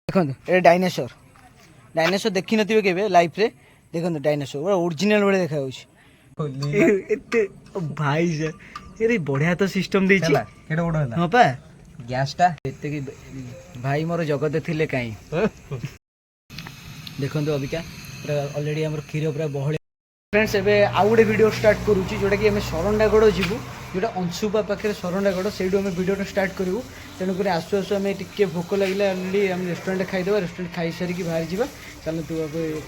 देखो ये dinosaur dinosaur देखी नथिबे केबे लाइफ रे देखो डायनासोर पूरा ओरिजिनल बड़े देखा एते भाई से ये बढ़िया तो सिस्टम देछि केडे बड़ होला हां पा गैस टा एते कि भाई मोर जगत थिले काई देखो अबिका पूरा ऑलरेडी हमर खीर पूरा बहले फ्रेंड्स एबे आउ गोटे वीडियो स्टार्ट करूची जोटा कि हमें सरंडागड़ जीवु जोटा अंशुपा पाखे सरंडागड़ से वीडियो स्टार्ट करूँ तेणुक आसु आसु आम टे भोक लगे अलरेडी आम रेस्टोरेंट खाईदे रेस्टोरेंट खाई सारिक बाहर जावा चलो तू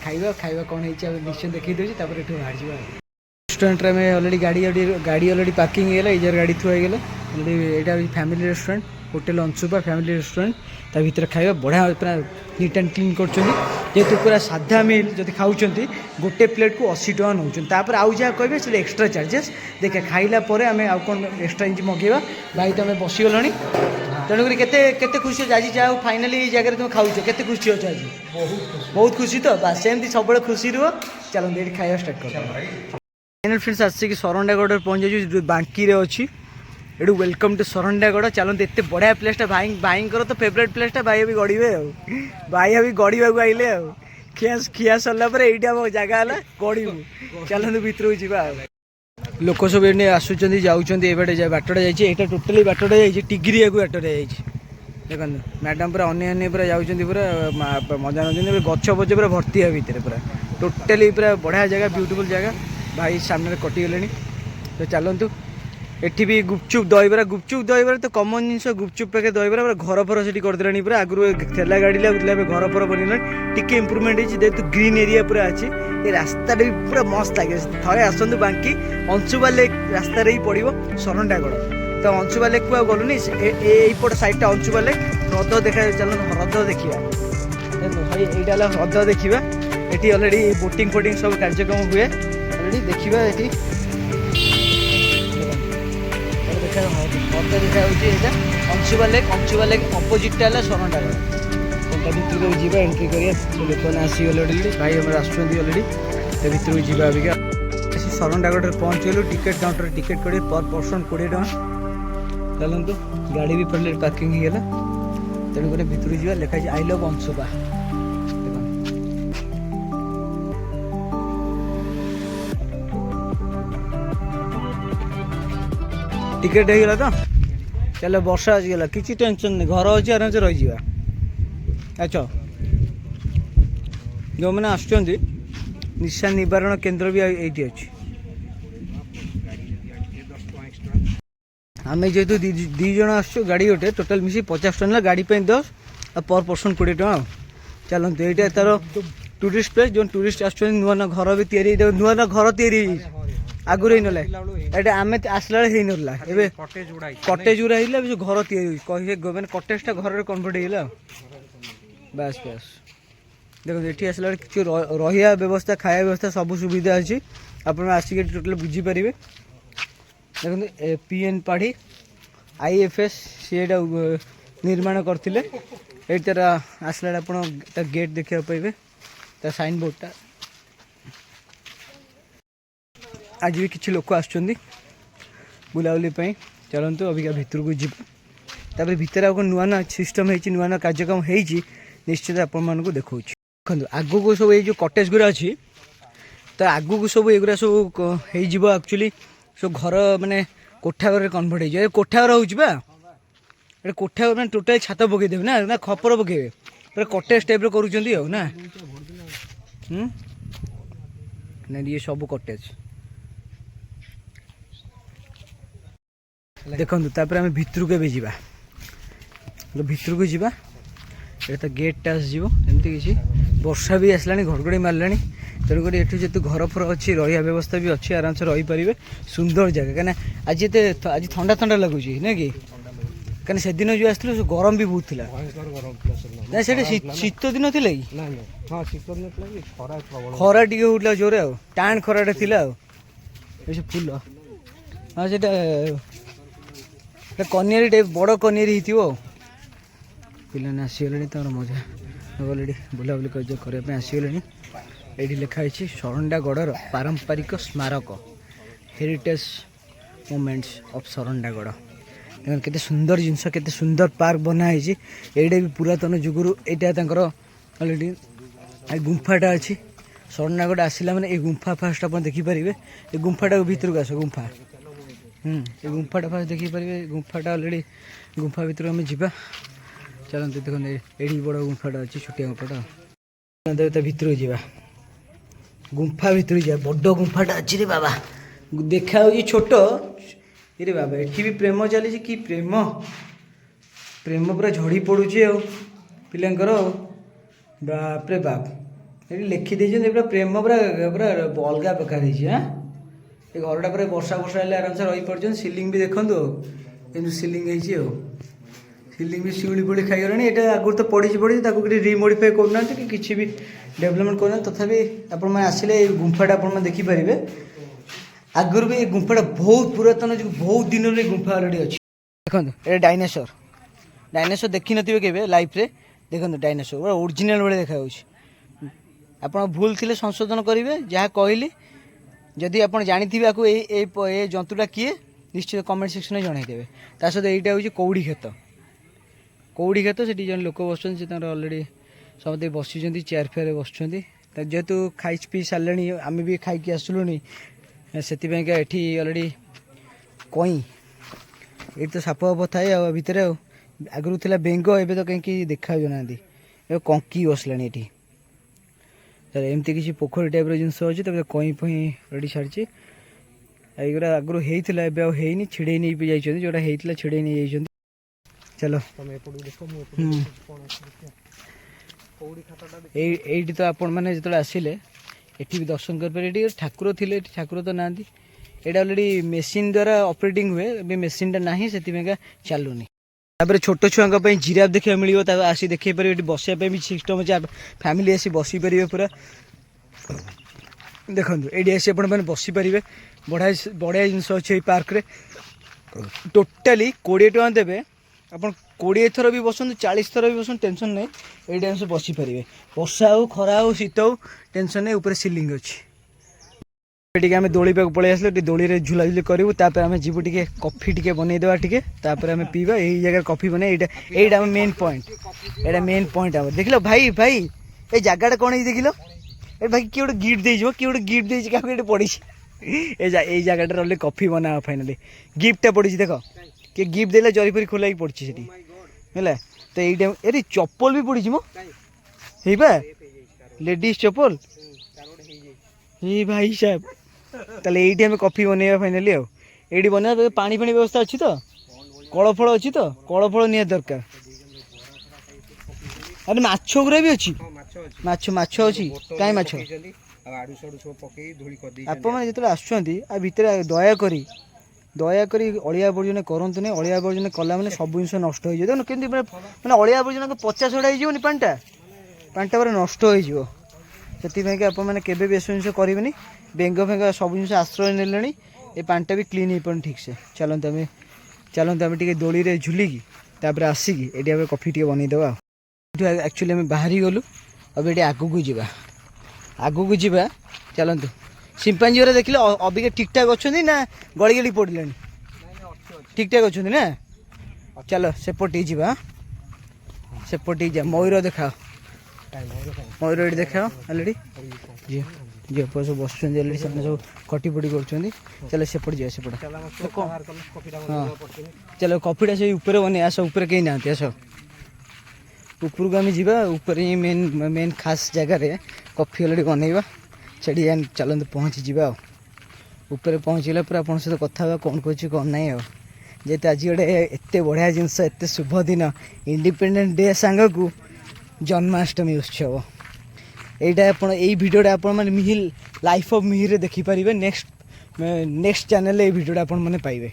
खाଇବା खाଇବା कौन है निश्चय देखी दूसरी तापर ये बाहर जावा रेस्टोरेंट में अलरेडी गाड़ी अलरेडी पार्किंग है इधर गाड़ी थुआ गला अलरेडी यहाँ family restaurant hotel Anshupa family restaurant ता भीतर खाଇବା बढ़िया पूरा नीट एंड क्लीन कर पूरा साधा मिल जब खाऊँ गोटे प्लेट को 80 टका नौकर आउ जहाँ कहे से एक्सट्रा चार्जेस देखे खाइला आम आउ कौन एक्सट्रा इंच मगेवा भाई तुम बसीगला तेणुक केते खुशी आज जहाँ फाइनाली जगह तुम खाऊ के खुशी अच्छे आज बहुत खुशी तो बस सेमती सब खुशी रुह चलो ये खाଇବା स्टार्ट कर फाइनल फ्रेंड्स आसिक सरंडागड़ पहुँच जाइए बांकी अच्छी एटू वेलकम टू सरंडागड़ चलते एत बढ़िया प्लेसटा भाई भाई तो फेवरेट प्लेसटा भाई अभी गड़े भाई अभी गड़ा को आइले खिया सरला ये जगह है गड़ू चलते भितर जावा लोक सब ये आसुँच जाऊँच बाटटा जाइए टोटाली बाटटा जाइए टिग्रिया को बाटर देखो मैडम पूरा अने पूरा जाऊँच पूरा मजा नौ गच बच पूरा भर्ती है भितर पूरा टोटाली पूरा बढ़िया जगह ब्यूटीफुल जगह भाई सामने कटिगले तो चलतु एठी भी गुपचुप दहीबरा तो कमन जिनस गुपचुप पाखे दहीबरा पूरा घर फर से करदे पूरा आगु ठेला गाड़ी लगुला घर फर बनला टी इम्प्रुवमेंट जेहतु ग्रीन एरिया पूरा अच्छी ये रास्ता भी पूरा मस्त लगे थे आसतु बांकी अंशुपा लेक रास्तार ही पड़ो सरंडागड़ तो अंशुपा लेक को गलुनि यहीपट साइडटा अंशुपा लेक ह्रद देखा चल ह्रद देखा भाई यहाँ ह्रद देखा ये अलरेडी बोटिंग फोटिंग सब कार्यक्रम हुए अलरेडी देखा ये देखा अंशुपा लेक अपोजिटा है सरंडागड़ भितर को जा एंट्री करिए लोक मैंने आसीगले भाई आम आलरेडी तो भितर को जा अबिका सरंडागड़ पहुँचलु टिकेट काउंटर टिकेट करिए पर पर्सन 20 टका चलतु गाड़ी भी पड़े पार्किंग होगा तेणुक भितर जा लिखाई आई लव अंशुपा टिकेट होगा तो चलो वर्षा आसीगला किसी टेंशन नहीं घर अच्छे आराम से रही अच्छा जो मैंने आसुँच निशा निवारण केन्द्र भी ये अच्छी आम जेहतु दी जन आसु गाड़ी गोटे टोटाल मिसी 50 टका गाड़ी पे 10 पर पर्सन 20 टका चलते ये तार टूरिस्ट प्लेस जो टूरिस्ट आस नुआ नुआ घर भी तैयारी नुआ नुआ घर तैयारी आगुरी ही नाला ये आम आसला हो नाला कटेज गुड़ा जो घर तैयारी मैंने कटेजटा घर कन्वर्ट होगा बास बास देखो ये आसला कि रहा व्यवस्था खाया व्यवस्था सब सुविधा अच्छी आप आसिक टोटाल बुझीपारे देखो पीएन पाढ़ी आईएफएस सी निर्माण करते ये तार आसला आप गेट देखा पाइबे तार साइन बोर्डटा आज भी किसी लोक आसुँच बुलाबुली चलतु अबिका भितर को जीपर भितर आ नुआ नुआ सिस्टम हो नुआ नुआ कार्यक्रम हो निश्चित आपण देखा देखो आगू को सब ये कटेज गुरा अच्छी तो आगू को सब एगुरा सब हो एक्चुअली सब घर माने कोठा घर कन्वर्ट हो कोठा घर हो कोठा घर मैंने टोटाल छात पकईदेवे ना खपर पकईबे पूरा कटेज टाइप ना ये सब कटेज देखो आम भितर को जा भितर को जा तो गेटा आसमती किसी वर्षा भी आसला घड़घड़ी मारला तेणुक ये जेहतु घर फर अच्छी रहा व्यवस्था भी अच्छी आराम से रही पारे सुंदर जगह कहीं आज आज ठंडा ठंडा लगुच ना कि कहीं से दिन जो आसलु गरम भी बहुत थिला ना शीत दिन थी खरा टी होता जोर आ टाण खराटा थिला फुल हाँ से कनियारी टाइप बड़ कनियारी हो पिलाने आसीगले तर मजा अलरेडी बुलाबुली करने आसीगले ये लिखाई सरंडागड़ पारंपरिक स्मारक हेरिटेज मोमेंट्स ऑफ सरंडागड़ केते सुंदर जिनस केते सुंदर पार्क बनाई एटा भी पुरातन जुगुरु एटा तांकर ऑलरेडी गुंफाटा अच्छी शरणगढ़ आसला मैंने ये गुंफा फास्ट आप देखिपारे ये गुंफाटा भीतर को आस गुंफा ये गुंफाटा फास्ट देखिपारे गुंफाटा ऑलरेडी गुंफा भीतर आम जा चलते देखो ये बड़ गुंफाटा अच्छी छोटिया गुंफाटा भीतर जा गुंफा भीतर जा बड़ गुंफाटा अच्छी रे बाबा देखा छोट ये बाबा एठी भी प्रेम चली कि प्रेम प्रेम पूरा झड़ी पड़ुची पिलांकर बाप रे बाप ये लिखि पूरा प्रेम पूरा पूरा अलग प्रकार हाँ ये घरटा पूरा वर्षा वर्षा आराम से रही पड़े सिलिंग भी देखो ये सिलिंग सिलिंग भी शिउली पुली खाईगला ये आगुरी तो पड़ी पड़ी रिमोडिफाई करना कि किसी भी डेवलपमेंट करना तथापि आपण आसिले गुंफाटा आप देखिपारे आगुरी भी गुंफाटा बहुत पुरातन जो बहुत दिन गुंफा अलरेडी अच्छी देखो ये डायनासोर डायनासोर देखी नथिबे केबे लाइफ रे देखो डायनासोर पूरा ओरिजिनल भाई देखा आप भूल थे संशोधन करेंगे जहाँ कहली जदि आप जानी ये जंतुटा किए निश्चित कमेंट सेक्शन में जनईदेवे ता सहित यहाँ हूँ कौड़ी खेत से जन लोक बस अलरेडी समस्त बसी चेयर फेयर बस जेहेतु खाई पी सारे आम भी खाई आसलु से अलरेडी कई ये तो साप फाप थाए भितर आगुरी था बेंग एवं तो कहीं देखा ना कंकी बसला ये एमती किसी पोखरी टाइप जिनस अच्छी कई फई रेडी छाड़ी ये आगुरी होता है छिड़े नहीं भी जाइए जोटा होता छिड़े नहीं जाइए चलो ये तो आपण मैंने जो आसिले ये भी दर्शन करें ठाकुर थे ठाकुर तो ना ये ऑलरेडी मेसीन द्वारा ऑपरेटिंग हुए मेसीनटा ना से चलुनी तापर छोट छुआ जिराफ देखा मिले आसी देखे पारे बसवाई भी सिस्टम अच्छे फैमिली आसी बसी पारे पूरा देखो ये आसी मैंने बसी पारे बढ़िया बढ़िया जिनस अच्छे पार्क रे टोटाली 20 टଙ୍କା देवे आप 20 थर भी बसुँ 40 थर भी बसुँ टेंशन नहीं ये बसी पारे वर्षा हो खरा हो शीत हो टेंशन नहीं ऊपर सिलिंग अच्छी आम दोली पाक पलि आसले दोली रे झुलाझुली करूँ आम जीवु टे कॉफी टे बनईदेवा टे आम पीवा यही जगह कॉफी बने यहाँ मेन पॉइंट यहाँ मेन पॉइंट आम देख लो भाई भाई ये जगह कौन है देख लो ए भाई किए गोटे गिफ्ट दे किए गोटे गिफ्ट दे क्या पड़ी ये जगह रही कॉफी बना फाइनाली गिफ्टा पड़ी देख किए गिफ्ट देला जरी फरी खोल पड़ी है तो ये चप्पल भी पड़ी मो लेडीज चप्पल ये भाई साहब ताले ये आम कॉफी बनवा फाइनाली ये बना पानी फानी व्यवस्था अच्छी तो कल फल अच्छी तो कल फल नि दरकार अरे माछ गुरा भी अच्छी माछ माछ अच्छी कहीं माछ आप जो आसर दयाकोरी अलिया आवर्जना करतु नहीं अलिया आवर्जना कला मैंने सब जिन नष्ट हो जाए कि मैंने अलिया आवर्जना को पचा छड़ा होनी पाटा पाटा पूरा नष्ट हो से आपने केवे भी एस जिन करेंगे बेंग फेंग सब जिन आश्रय ने ये पाटा भी क्लीन हो पाने ठीक से चलते आम टे दोली रे झुलिकी तापर आसिकी ये कॉफी टे बनईदेवा एक्चुअली आम बाहरी गलु अब ये आगू जा आगू जा चलतु सिंपांजी गुरा देखिले अबिका ठीक ठाक अच्छा ना गली गली पड़े ठीक ठाक अच्छा ना चलो सेपटे जा सेपटे जा मयूर देखा मयूर ये देखा अलरेडी जी जी आप सब बस सब कटी पटी कर चलो सेपट जा सेपट हाँ चलो कॉफीटा से ऊपर बने आस ऊपर कहीं ना आस ऊपर को आम जा ऊपर मेन मेन खास जगह कॉफी अलरेडी बनइबा चढ़ी चलते पहुँची जा ऊपर पहुँचला पर आप सहित कथा कौन कौन कौन ना जेते आज गोटे एत बढ़िया जिनस एत शुभ दिन इंडिपेंडेंट डे सांग को जन्माष्टमी उत्सव यहाँ यही भिडियोटा आप मिहिर लाइफ ऑफ मिहिर देखिपारे नेक्स्ट चैनल ये भिडियोटा आप मैंने पाइबे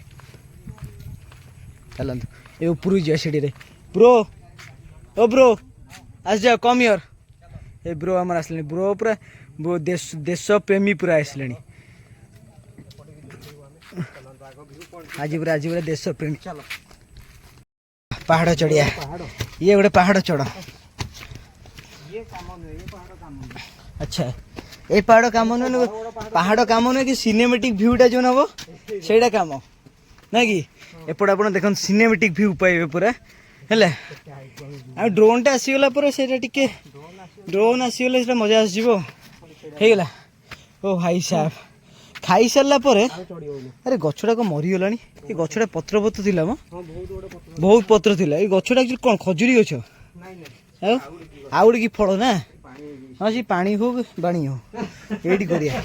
चलते ये ऊपर जा सीढ़ी ब्रो ओ ब्रो आस जा कम हियर ए ब्रो आमर आसले ब्रो पूरा देश प्रेमी पूरा आसले आज पूरा देश प्रेमी पहाड़ चढ़िया ये गोटे पहाड़ चढ़ अच्छा ये पहाड़ काम नुह पहाड़ काम नुह कि सिनेमेटिक भ्यूटा जो नब से काम ना कि एपटे आप देखो सिनेमेटिक व्यू पाइबे पूरा है आ ड्रोन टा आसीगला पर सेटा टिके ड्रोन आसीगले सेटा मजा आसीबो हेगला ओ भाई साहब खाई सारला पर अरे गछटा को मरीगला ये गछटा पत्र पत्र थिला म बहुत पत्र थिला ये गछटा एक्चुअली कोन खजुरी गछ आउड की फल ना हाँ जी पानी हो बाणी हो ये करिया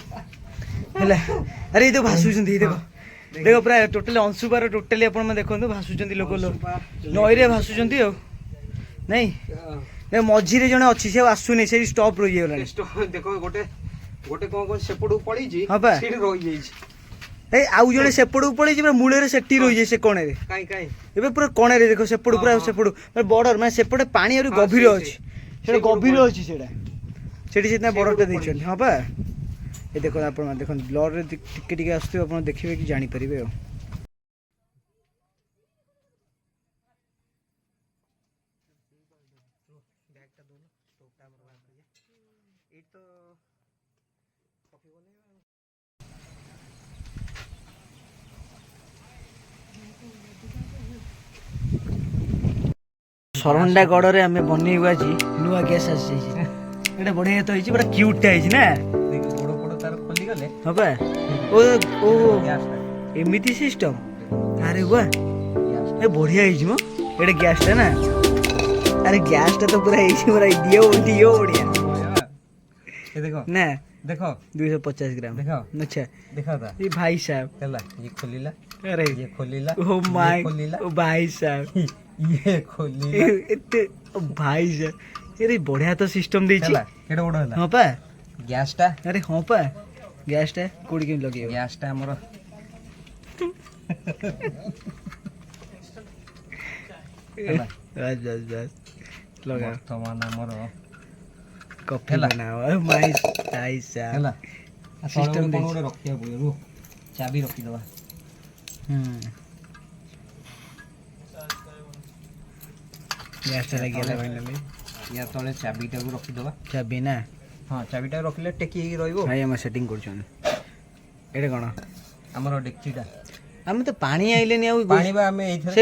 अरे ये तो भाषुचंदी देखो देखो प्राय टोटली अंशुपार टोटली आप देखो भाषुचंदी लोक नईरे भाषुचंदी नहीं मझीरे जने अच्छी से आसुनी से स्टॉप रही गला देखो गोटे गोटे कौन सेपटू पड़ी जी हां बा सीट रही जाई ए आउ जने सेपटू पड़ी जी मूले रे सेटी रही जाय से कोणे रे काई काई एबे पूरा कोणे रे देखो सेपटू पूरा सेपटू बॉर्डर माने सेपटे पानी और गभीर अछि सेटा गभीर अछि सेटा सेठी जितना बॉर्डर दै छन हां बा ये देखो आपण देखो ब्लड रे टिके टिके आस्तु आपण देखिबे कि जानि परिबे सरंडा गड़ रे हमें बनैबा आज नुआ गैस आसी एटा बढ़िया तो होई बड़ा क्यूट टा ना गोड़ गोड़ तार खोली गले हां बा ओ ओ एमिति सिस्टम अरे वाह ए बढ़िया होई मो एटा गैस टा ना अरे गैस टा तो पूरा ऐसी पूरा दियो बढ़िया ये देखो ना देखो 250 ग्राम देखो अच्छा देखा था ये भाई साहब चला ये खोलीला अरे ये खोलीला ओ माय खोलीला ओ भाई साहब ये खोलीला एते भाई साहब अरे बढ़िया तो सिस्टम देछि चला केडा बड़ होला हां पा गैस टा अरे हाँ पा गैस टा कोड़ी के लगे गैस टा हमर बस बस बस लगा वर्तमान हमर कॉफी बनाओ माय साइसा हैला सिस्टम कोन ओडे रखिया पड़े रो चाबी रखि दवा गैस टा लगे फाइनली या तळे चाबी टा को रखि दवा चाबी ना हां चाबी टा रखले टेकी रहइबो भाई हम सेटिंग करछन एडे कोन हमर डेक्ची टा हम तो पानी आइलेनी आ पानी बा हमें एथरे से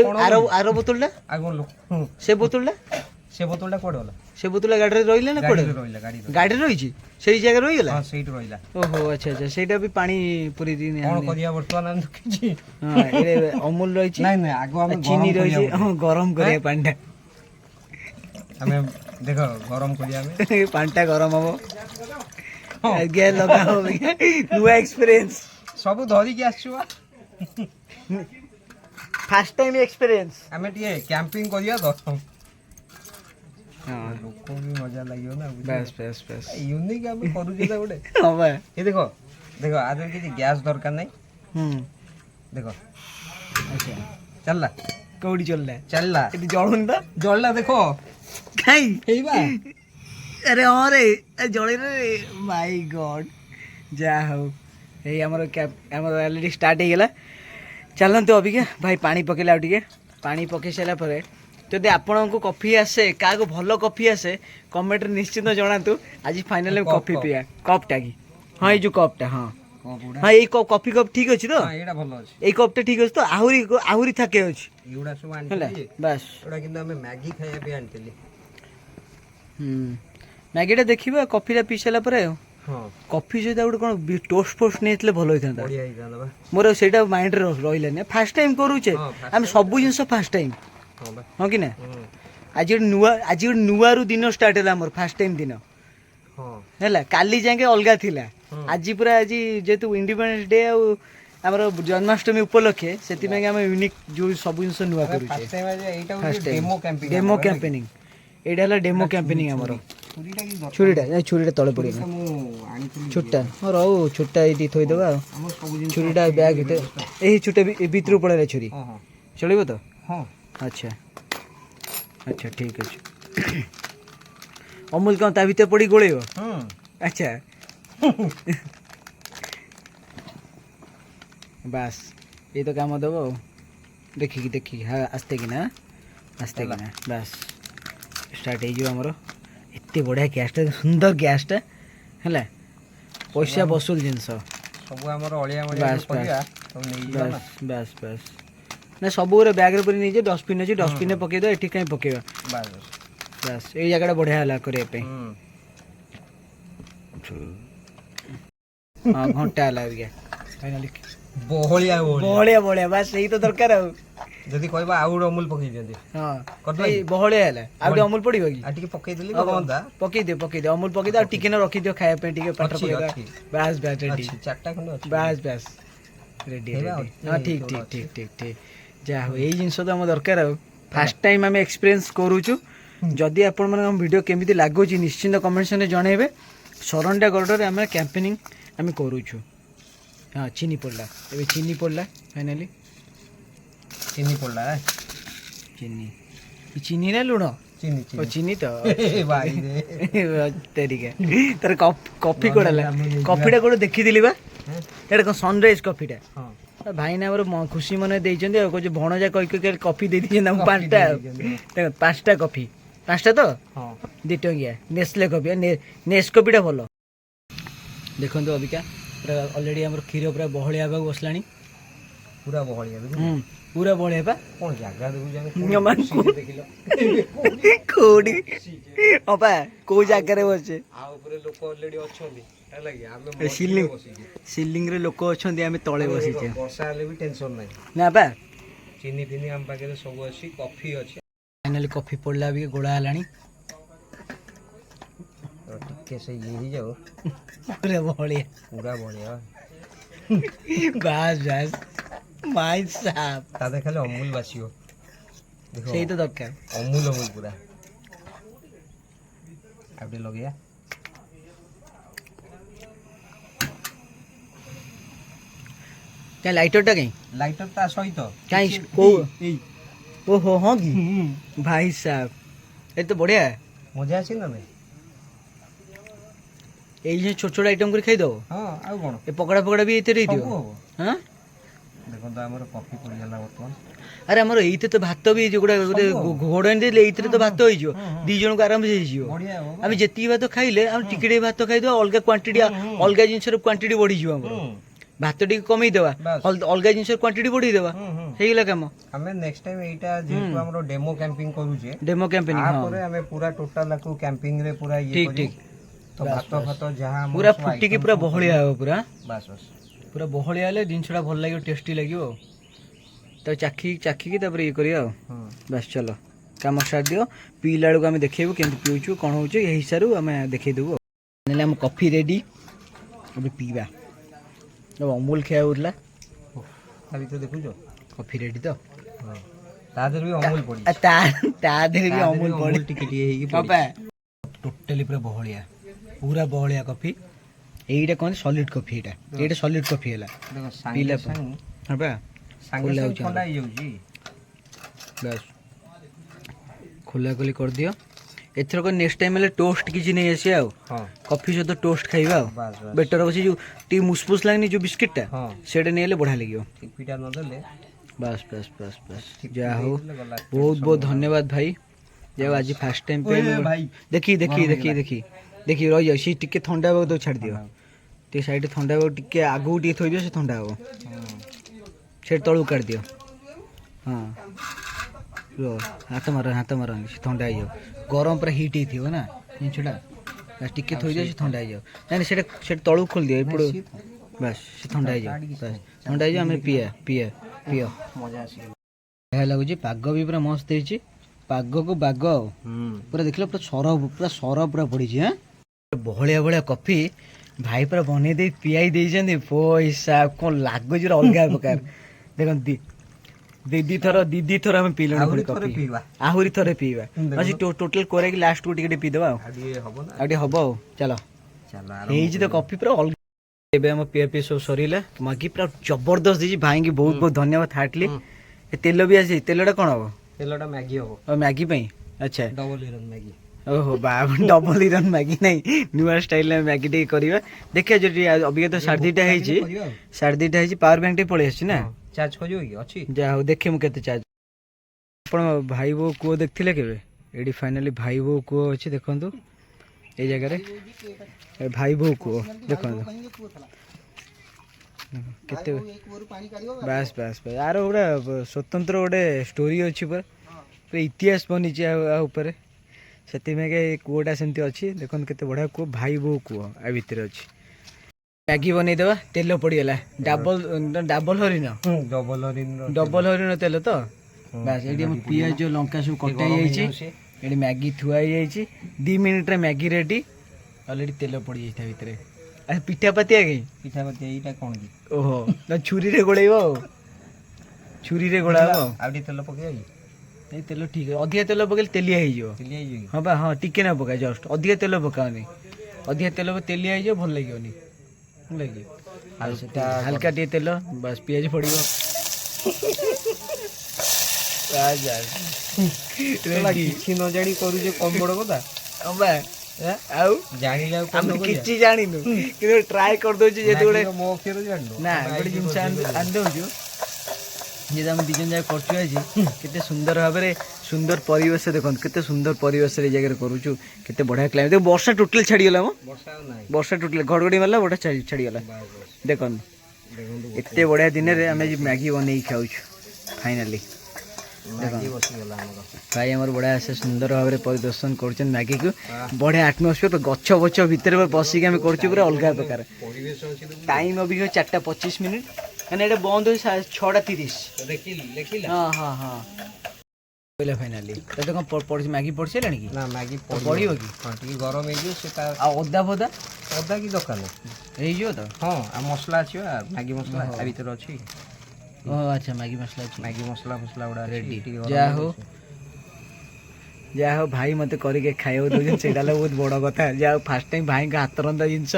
आरो बोतल टा आगो लोक से बोतल टा कोड होला से बोतल गाड़ी रे रहिला ना कोड रहिला गाड़ी रे रहिछि सेही जगह रहि गेला हां सेही रहिला ओहो अच्छा अच्छा सेटा भी पानी पूरी दिन कोन करिया वर्तमान किछि हां एरे अमूल रहिछि नहीं नहीं आगो हम चीनी रहिछि हां गरम करिया पानी हमें देखो गरम करिया में पानी गरम हबो गे लगा हो नुआ एक्सपीरियंस सब धरी के आछुआ फर्स्ट टाइम एक्सपीरियंस हमें टिए कैंपिंग करिया तो हां लोको भी मजा लागियो ना बस बस बस यूनिक हम करू जेता गोटे हां बा ये देखो देखो आदर किछि गैस दरकार नहीं देखो अच्छा चलला कौड़ी चलला एटी जळुन बा जलला देखो काई हेइबा अरे हां रे जळे रे माय गॉड जा हो ए हमर हमर ऑलरेडी स्टार्ट हे गेला चलंतु अभी के भाई पानी पकेला उठी पानी पके सारा पर जदि आपन को कॉफी आसे का को भलो कॉफी आसे कमेंट रे निश्चित जणातु आज फाइनली कॉफी पिया कप टा की हां ये जो कप टा हां हां ये कॉफी कप ठीक अछि तो हां एडा भलो अछि ए कप टा ठीक अछि तो आहुरी थाके अछि एडा सब होला आनतली बस एडा किंतु हमें मैगी खाया पे आनतली मैगी टा देखिबा कॉफी टा पी साला पर हां कॉफी सहित गोटे कौन टोस्ट फोस्ट नहीं भल होता बढ़िया ही जाना बा मोर सेटा माइंड रे रहिलानी फास्ट टाइम करूचे हम सब जिंस फास्ट टाइम हां बा हां कि ना आज गोटे नुआ रु दिन स्टार्ट है मोर फास्ट टाइम दिन हां हैला काली जाके अलगा थिला आज पूरा आज जेतु इंडिपेंडेंस डे आमर जन्माष्टमी उपलक्षे सेति में हम यूनिक जो सब जिंस नुआ करूचे फर्स्ट टाइम आज एटा डेमो कैंपेनिंग एटा हला डेमो कैंपेनिंग हमर छुरीटा तले पड़ी छुट्टा हाँ रहो छुट्टा ये थोई देवा छुरीटा बैग यही छुट्टा भीतर पड़े छुरी चलो तो हाँ अच्छा अच्छा ठीक अच्छे अमूल कौन ता भीतर पड़ी गोले अच्छा बस ये तो काम दब देखिकी हाँ आस्ते कि ना बस स्टार्ट हो एते बढ़िया गैसटा सुंदर गैसटा है पैसा बसूल जिनस सब हमर अलिया मलिया बस करिया तो नै बस बस बस ନା ସବୁରେ ବ୍ୟାଗ୍ରେ ପୁରୀ ନେଇଯିବ ଡଷ୍ଟବିନ୍ ଅଛି ଡଷ୍ଟବିନ୍ରେ ପକେଇଦେବା ଏଠି କାହିଁ ପକେଇବା ବାସ୍ ବାସ୍ ଏଇ ଜାଗାଟା ବଢ଼ିଆ ହେଲା କରିବା ପାଇଁ ହଁ ଘଣ୍ଟା ହେଲା ଆଜ୍ଞା ଫାଇନାଲି ବହଳିଆ ବହଳିଆ ବହଳିଆ ବାସ୍ ସେଇ ତ ଦରକାର ଆଉ ଯଦି କହିବା ଆଉ ଗୋଟେ ଅମୁଲ ପକେଇ ଦିଅନ୍ତି ହଁ ଏଇ ବହଳିଆ ହେଲା ଆଉ ଟିକେ ଅମୁଲ ପଡ଼ିବ କି ଆଉ ଟିକେ ପକେଇଦେଲି ପକେଇଦିଅ ଅମୁଲ ପକେଇଦିଅ ଆଉ ଟିକେ ନା ରଖିଦିଅ ଖାଇବା ପାଇଁ ଟିକେ ପାଠ ପକେଇବା ବାସ୍ ବାସ୍ ରେଡି ଚାରିଟା ଖଣ୍ଡେ ଅଛି ବାସ୍ ବାସ୍ ରେଡି ହଁ ଠିକ୍ ଠିକ୍ ଠିକ୍ ଠିକ୍ ଠିକ୍ ଯାହା ହଉ ଏଇ ଜିନିଷ ତ ଆମ ଦରକାର ଆଉ ଫାର୍ଷ୍ଟ ଟାଇମ୍ ଆମେ ଏକ୍ସପିରିଏନ୍ସ କରୁଛୁ ଯଦି ଆପଣମାନଙ୍କ ଆମ ଭିଡ଼ିଓ କେମିତି ଲାଗୁଛି ନିଶ୍ଚିନ୍ତ କମେଣ୍ଟ ସେକ୍ସନରେ ଜଣାଇବେ ଶରଣ୍ଡାଗଡ଼ରେ ଆମେ କ୍ୟାମ୍ପେନିଂ ଆମେ କରୁଛୁ ହଁ ଚିନି ପଡ଼ିଲା ଏବେ ଚିନି ପଡ଼ିଲା ଫାଇନାଲି ଚିନି ପଡ଼ିଲା ଚିନି ନା ଲୁଣ ଚିନି ଓ ଚିନି ତ ଭାଇରେ ତେରିକା ତାର କଫି କୋଉଟା ହେଲା କଫିଟା କୋଉଟା ଦେଖିଥିଲି ବା ଏଇଟା କ'ଣ ସନରାଇଜ୍ କଫିଟା ଭାଇନା ଆମର ଖୁସି ମନେ ଦେଇଛନ୍ତି ଆଉ କହୁଛି ଭଣଜା କହି କଫି ଦେଇଦେଇଛନ୍ତି ଆମକୁ 5ଟା ଆଉ ଦେଖ 5ଟା କଫି 5ଟା ତ 2 ଟଙ୍କିଆ ନେସ୍ଲେ କଫି ନେସ୍ କଫିଟା ଭଲ ଦେଖନ୍ତୁ ଅବିକା ପୁରା ଅଲରେଡ଼ି ଆମର କ୍ଷୀର ପୁରା ବହଳିଆ ହେବାକୁ ବସିଲାଣି ପୁରା ବହଳିଆ ପୁରା ବହଳିଆ ବା କ'ଣ ଜାଗା କୋଉଠି ଅପା କୋଉ ଜାଗାରେ ବସେ ଉପରେ ଲୋକ ଅଲରେଡି ଅଛନ୍ତି ହେଲା କି ଆମେ ସିଲିଂରେ ଲୋକ ଅଛନ୍ତି ଆମେ ତଳେ ବସିଛେ ବର୍ଷା ହେଲେ ବି ଟେନସନ୍ ନାହିଁ ନା ବା ଚିନି ଫିନି ଆମ ପାଖରେ ସବୁ ଅଛି କଫି ଅଛି ଫାଇନାଲି କଫି ପଡ଼ିଲା ବି ଗୋଳା ହେଲାଣି ଟିକେ ସେ ଇଏ ହେଇଯାଉ ପୁରା ବହଳିଆ ବାସ୍ ବାସ୍ ମାଇ ସାପ ତା ଦେହରେ ଖାଲି ଅମୁଲ ବାସିବ ସେଇ ତ ଦରକାର ଅମୁଲ ପୁରା ଆଉ ଟିକେ ଲଗେଇବା କାଇଁ ଲାଇଟରଟା କାଇଁ ଲାଇଟର ତା ସହିତ କାଇଁ କୋଉ ଓହୋ ହଁ କି ଭାଇ ସାବ ଏ ତ ବଢ଼ିଆ ମଜା ଅଛି ନା ନାଇଁ ଏଇ ଯେ ଛୋଟ ଛୋଟ ଆଇଟମ୍ କରି ଖାଇଦେବ ହଁ ଆଉ କ'ଣ ଏ ପକୋଡ଼ା ଫକୋଡ଼ା ବି ଏଇଥିରେ ହେଇଥିବ ହଁ ଦେଖନ୍ତୁ ଆମର କଫି ପଡ଼ିଗଲା ବର୍ତ୍ତମାନ ଆରେ ଆମର ଏଇଥିରେ ତ ଭାତ ବି ହେଇଯିବ ଗୋଟେ ଘୋଡ଼ାଣି ଦେଲେ ଏଇଥିରେ ତ ଭାତ ହେଇଯିବ 2 ଜଣଙ୍କୁ ଆରାମସେ ହେଇଯିବ ଆମେ ଯେତିକି ଭାତ ଖାଇଲେ ଆମେ ଟିକେ ଟିକେ ଭାତ ଖାଇଦେବା ଅଲଗା କ୍ୱାଣ୍ଟିଟି ଅଲଗା ଜିନିଷର କ୍ୱାଣ୍ଟିଟି ବଢ଼ିଯିବ ଆମର ଭାତ ଟିକେ କମେଇଦେବା ଅଲଗା ଜିନିଷର କ୍ୱାଣ୍ଟିଟି ବଢ଼େଇଦେବା ହେଇଗଲା କାମ ଆମେ ନେକ୍ସଟ ଟାଇମ୍ ଏଇଟା ଯେହେତୁ ଆମର ଡେମୋ କ୍ୟାମ୍ପିଂ କରୁଛେ ଡେମୋ କ୍ୟାମ୍ପେନିଂ ତାପରେ ଆମେ ପୁରା ଟୋଟାଲ ଆକୁ କ୍ୟାମ୍ପିଂ ରେ ପୁରା ଇଏ ଠିକ୍ ତ ଭାତ ଫାତ ଯାହା ପୁରା ଫୁଟିକି ପୁରା ବହଳିଆ ହେବ ପୁରା ବାସ୍ ବାସ୍ ପୁରା ବହଳିଆ ହେଲେ ଜିନିଷଟା ଭଲ ଲାଗିବ ଟେଷ୍ଟି ଲାଗିବ ଆଉ ତ ଚାଖିକି ତାପରେ ଇଏ କରିବା ଆଉ ବାସ୍ ଚାଲ କାମ ଷ୍ଟାର୍ଟ ଦିଅ ପିଇଲା ବେଳକୁ ଆମେ ଦେଖେଇବୁ କେମିତି ପିଉଛୁ କ'ଣ ହେଉଛି ଏହି ହିସାବରୁ ଆମେ ଦେଖେଇଦେବୁ ଆଉ ନେଲେ ଆମ କଫି ରେଡ଼ି ଏବେ ପିଇବା ଅମୁଲ ଖିଆ ହେଉଥିଲା ତା ଭିତରେ ଦେଖୁଛ କଫି ରେଡ଼ି ତ ତା ଦେହରେ ବି ଅମୁଲ ପଡ଼ି ତା ଦେହରେ ବି ଅମୁଲ ପଡ଼ି ଟିକେ ଟିକେ ହେଇକି ଟୋଟାଲି ପୁରା ବହଳିଆ କଫି এইটা কোন সলিড কফি এটা সলিড কফি ହେଲା ପିଲା ହଁ ବା ସାଙ୍ଗେ ସାଙ୍ଗେ ଥଣ୍ଡା ହେଇଯାଉଛି ବାସ୍ ଖୋଲାଖୋଲି କରିଦିଅ ଏଥରକ ନେକ୍ସଟ ଟାଇମ୍ ହେଲେ ଟୋଷ୍ଟ କିଛି ନେଇ ଆସିବା ଆଉ କଫି ସହିତ ଟୋଷ୍ଟ ଖାଇବା ଆଉ ବେଟର ଅଛି ଯେଉଁ ଟିକେ ମୁସମୁସ ଲାଗେନି ଯେଉଁ ବିସ୍କିଟ୍ଟା ସେଇଟା ନେଇଗଲେ ବଢ଼ିଆ ଲାଗିବ ଟିପିଟା ନଦେଲେ ବାସ୍ ବାସ୍ ବାସ୍ ବାସ୍ ଯାହା ହଉ ବହୁତ ବହୁତ ଧନ୍ୟବାଦ ଭାଇ ଯାହା ଆଜି ଫାର୍ଷ୍ଟ ଟାଇମ୍ ପାଇଁ ଦେଖି ରହିଯାଉ ସେ ଟିକେ ଥଣ୍ଡା ହେବାକୁ ତ ଛାଡ଼ିଦିଅ ଟିକେ ସାଇଡ଼ରେ ଥଣ୍ଡା ହେବାକୁ ଟିକେ ଆଗକୁ ଟିକେ ଥୋଇଦିଅ ସେ ଥଣ୍ଡା ହେବ ସେଠି ତଳକୁ କାଢ଼ିଦିଅ ହଁ ରୁହ ହାତ ମାରନି ସେ ଥଣ୍ଡା ହେଇଯାଉ ଗରମ ପୁରା ହିଟ୍ ହେଇଥିବ ନା ଜିନିଷଟା ବାସ୍ ଟିକେ ଥୋଇଦିଅ ସେ ଥଣ୍ଡା ହେଇଯାଉ ନାଇଁ ସେଟା ତଳକୁ ଖୋଲିଦିଅ ଏପଟେ ବାସ୍ ସେ ଥଣ୍ଡା ହେଇଯାଉ ବାସ୍ ଥଣ୍ଡା ହେଇଯାଉ ଆମେ ପିଅ ମଜା ଆସିବ ବଢ଼ିଆ ଲାଗୁଛି ପାଗ ବି ପୁରା ମସ୍ତ ହେଇଛି ପାଗକୁ ବାଗ ଆଉ ପୁରା ଦେଖିଲ ପୁରା ସର ପଡ଼ିଛି ହଁ ବହଳିଆ କଫି ଭାଇ ପୁରା ବନେଇ ଦେଇ ପିଆଇ ଦେଇଛନ୍ତି ପଇସା କ'ଣ ଲାଗୁଛି ଅଲଗା ପ୍ରକାର ଦେଖନ୍ତୁ ଦି ଥର ଆମେ ପିଇଲୁଣି ଆହୁରି ଥରେ ପିଇବା ଟୋଟାଲ କରେଇକି ଲାଷ୍ଟକୁ ଟିକେ ପିଇଦେବା ଆଉ ଟିକେ ହବ ଆଉ ଚାଲ ହେଇଛି ତ କଫି ପୁରା ଅଲଗା ଏବେ ଆମ ପିଆ ସବୁ ସରିଲା ମାଗି ପୁରା ଜବରଦସ୍ତ ଦେଇଛି ଭାଇଙ୍କି ବହୁତ ବହୁତ ଧନ୍ୟବାଦ ହାର୍ଟଲି ତେଲ ବି ଆସିଛି ତେଲଟା କ'ଣ ହବ ତେଲଟା ମ୍ୟାଗି ହବ ମ୍ୟାଗି ପାଇଁ ଆଚ୍ଛା ଡବଲ ଇରନ୍ ମ୍ୟାଗି ଓହୋ ଡବଲ ଇରନ୍ ମ୍ୟାଗି ନାହିଁ ନୂଆ ଷ୍ଟାଇଲରେ ମ୍ୟାଗି ଟିକେ କରିବା ଦେଖିବା ଯଦି ଅବିକା ତ 2:30 ହେଇଛି 2:30 ହେଇଛି ପାୱାର ବ୍ୟାଙ୍କ ଟିକେ ପଳେଇ ଆସିଛି ନା ଚାର୍ଜ କରିବ କି ଅଛି ଯାହା ହଉ ଦେଖେ ମୁଁ କେତେ ଚାର୍ଜ ଆପଣ ଭାଇ ବୋଉ କୂଅ ଦେଖିଥିଲେ କେବେ ଏଇଠି ଫାଇନାଲି ଭାଇ ବୋଉ କୂଅ ଅଛି ଦେଖନ୍ତୁ ଏଇ ଜାଗାରେ ଭାଇ ବୋଉ କୂଅ ଦେଖନ୍ତୁ କେତେ ବାସ୍ ବାସ୍ ବାସ୍ ଆର ଗୋଟେ ସ୍ୱତନ୍ତ୍ର ଗୋଟେ ଷ୍ଟୋରି ଅଛି ପୁରା ପୁରା ଇତିହାସ ବନିଛି ଆ ଉପରେ ସେଥିପାଇଁ କୂଅଟା ସେମିତି ଅଛି ଦେଖନ୍ତୁ କେତେ ବଢ଼ିଆ କୂଅ ଭାଇ ବୋଉ କୂଅ ଆ ଭିତରେ ଅଛି ମ୍ୟାଗି ବନେଇଦେବା ତେଲ ପଡ଼ିଗଲା ଡବଲ ହରିଣ ଡବଲ ହରିଣ ତେଲ ତ ବାସ୍ ଏଇଠି ଆମ ପିଆଜ ଲଙ୍କା ସବୁ କଟା ହେଇଯାଇଛି ଏଠି ମ୍ୟାଗି ଥୁଆ ହେଇଯାଇଛି 2 ମିନିଟ୍ରେ ମ୍ୟାଗି ରେଡ଼ି ଅଲରେଡ଼ି ତେଲ ପଡ଼ିଯାଇଛି ତା ଭିତରେ ଆଚ୍ଛା ପିଠାପାତି ଆଗେ ଏଇଟା କ'ଣ କି ଓହୋ ନା ଛୁରୀରେ ଗୋଳେଇବ ଆଉ ଛୁରୀରେ ଗୋଳା ହବ ଆଉ ଟିକେ ତେଲ ପକେଇବା କି ଏଇ ତେଲ ଠିକ୍ ଅଧିକା ତେଲ ପକେଇଲେ ତେଲିଆ ହେଇଯିବ ହଁ ବା ହଁ ଟିକେ ନା ପକା ଜଷ୍ଟ ଅଧିକା ତେଲ ପକାଅନି ଅଧିକା ତେଲ ତେଲିଆ ହେଇଯିବ ଭଲ ଲାଗିବନି ଭଲ ଲାଗିବ ହାଲକା ଟିକେ ତେଲ ବାସ୍ ପିଆଜ ପଡ଼ିବ କିଛି ନ ଜାଣି କରୁଛେ କମ ବଡ଼ କଥା ହଁ ବା ଆଉ ଜାଣିଲେ ଆମେ କିଛି ଜାଣିନୁ କିନ୍ତୁ ଟ୍ରାଏ କରିଦଉଛୁ ଯେହେତୁ ଗୋଟେ ମୋ ଅକ୍ଷର ଜାଣିନୁ ନା ଗୋଟେ ଜିନିଷ ଆଣିଦଉଛୁ ଯେହେତୁ ଆମେ 2 ଜଣ ଯାକ କରୁଛୁ ଆଜି କେତେ ସୁନ୍ଦର ଭାବରେ ସୁନ୍ଦର ପରିବେଶ ଦେଖନ୍ତୁ କେତେ ସୁନ୍ଦର ପରିବେଶରେ ଏ ଜାଗାରେ କରୁଛୁ କେତେ ବଢ଼ିଆ କ୍ଲାଇମେଟ୍ ଦେଖ ବର୍ଷା ଟୋଟାଲ ଛାଡ଼ିଗଲା ମ ବର୍ଷା ଟୋଟାଲ ଘଡ଼ଘଡ଼ି ମାରିଲା ବର୍ଷା ଛାଡ଼ିଗଲା ଦେଖନ୍ତୁ ଏତେ ବଢ଼ିଆ ଦିନରେ ଆମେ ଆଜି ମ୍ୟାଗି ବନେଇକି ଖାଉଛୁ ଫାଇନାଲି ଭାଇ ଆମର ବଢ଼ିଆ ଆସେ ସୁନ୍ଦର ଭାବରେ ପରିଦର୍ଶନ କରୁଛନ୍ତି ମ୍ୟାଗିକୁ ବଢ଼ିଆ ଆଟମୋସ୍ଫିୟର ଗଛ ବଛ ଭିତରେ ବସିକି ଆମେ କରୁଛୁ ପୁରା ଅଲଗା ପ୍ରକାର ଟାଇମ୍ ଅବିକା 4:25 ମାନେ ଏଇଟା ବନ୍ଦ ହେଉଛି 6:30 ହଁ ହଁ ହଁ କହିଲା ଫାଇନାଲି ତତେ କ'ଣ ପଡ଼ିଛି ମ୍ୟାଗି ପଡ଼ିସାରିଲାଣି କି ନା ମ୍ୟାଗି ପଡ଼ିବ କି ହଁ ଟିକେ ଗରମ ହେଇଯିବ ସେଟା ଆଉ ଅଦା ଫଦା ଅଦା କି ଦରକାର ନାହିଁ ହେଇଯିବ ତ ହଁ ଆଉ ମସଲା ଅଛି ବା ମ୍ୟାଗି ମସଲା ତା ଭିତରେ ଅଛି ଓ ଆଚ୍ଛା ମ୍ୟାଗି ମସଲା ଅଛି ମ୍ୟାଗି ମସଲା ଫସଲା ଗୁଡ଼ା ରେଡ଼ି ଯାହା ହଉ ଭାଇ ମୋତେ କରିକି ଖାଇବାକୁ ଦେଉଛନ୍ତି ସେଇଟା ହେଲା ବହୁତ ବଡ଼ କଥା ଯାହା ହଉ ଫାର୍ଷ୍ଟ ଟାଇମ୍ ଭାଇଙ୍କ ହାତ ରନ୍ଧା ଜିନିଷ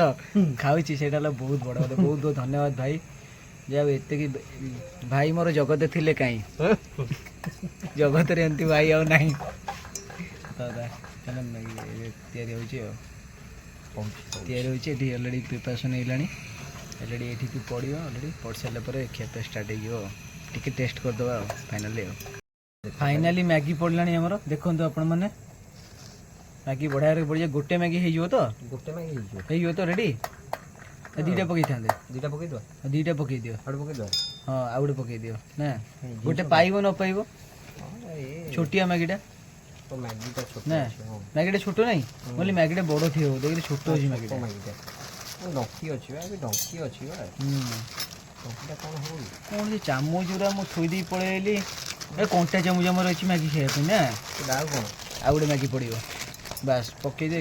ଖାଉଛି ସେଇଟା ହେଲା ବହୁତ ବଡ଼ କଥା ବହୁତ ବହୁତ ଧନ୍ୟବାଦ ଭାଇ ଯାହା ହଉ ଏତିକି ଭାଇ ମୋର ଜଗତ ଥିଲେ କାହିଁ ଜଗତରେ ଏମିତି ଭାଇ ଆଉ ନାହିଁ ତିଆରି ହେଉଛି ଆଉ ତିଆରି ହେଉଛି ଏଠି ଅଲରେଡ଼ି ପ୍ରିପାରେସନ୍ ହେଇଗଲାଣି ଅଲରେଡ଼ି ଏଠିକି ପଡ଼ିବ ଅଲରେଡ଼ି ପଡ଼ି ସାରିଲା ପରେ ଖିଆପିଆ ଷ୍ଟାର୍ଟ ହେଇଯିବ ଟିକେ ଟେଷ୍ଟ କରିଦେବା ଆଉ ଫାଇନାଲି ମ୍ୟାଗି ପଡ଼ିଲାଣି ଆମର ଦେଖନ୍ତୁ ଆପଣମାନେ ମ୍ୟାଗି ବଢ଼ିଆରେ ପଡ଼ିଯାଏ ଗୋଟେ ମ୍ୟାଗି ହେଇଯିବ ତ ଗୋଟେ ମ୍ୟାଗି ହେଇଯିବ ତ ରେଡ଼ି ଦୁଇଟା ପକେଇଥାନ୍ତେ ଦୁଇଟା ପକେଇଦବା ଦୁଇଟା ପକେଇ ଦିଅ ଆଉ ପକେଇଦବା ହଁ ଆଉ ଗୋଟେ ପକେଇ ଦିଅ ନା ଗୋଟେ ପାଇବ ନ ପାଇବ ଛୋଟିଆ ମ୍ୟାଗିଟା ମ୍ୟାଗିଟା ଛୋଟ ନା ମ୍ୟାଗିଟା ଛୋଟ ନାହିଁ ବୋଲି ମ୍ୟାଗିଟା ବଡ଼ ଥିବ ଦେଖିଲେ ଛୋଟ ଅଛି ମ୍ୟାଗିଟା ଡଙ୍କି ଅଛି ବା ଏବେ ଡଙ୍କି ଅଛି ବା ଡଙ୍କିଟା କ'ଣ ହବ କ'ଣ ସେ ଚାମଚ ଗୁଡ଼ା ମୁଁ ଥୋଇ ଦେଇ ପଳେଇ ଆଇଲି ଏ କଣ୍ଟା ଚାମଚ ଆମର ଅଛି ମ୍ୟାଗି ଖାଇବା ପାଇଁ ନା ସେଟା ଆଉ କ'ଣ ଆଉ ଗୋଟେ ମ୍ୟାଗି ପଡ଼ିବ ବାସ୍ ପକେଇ ଦେ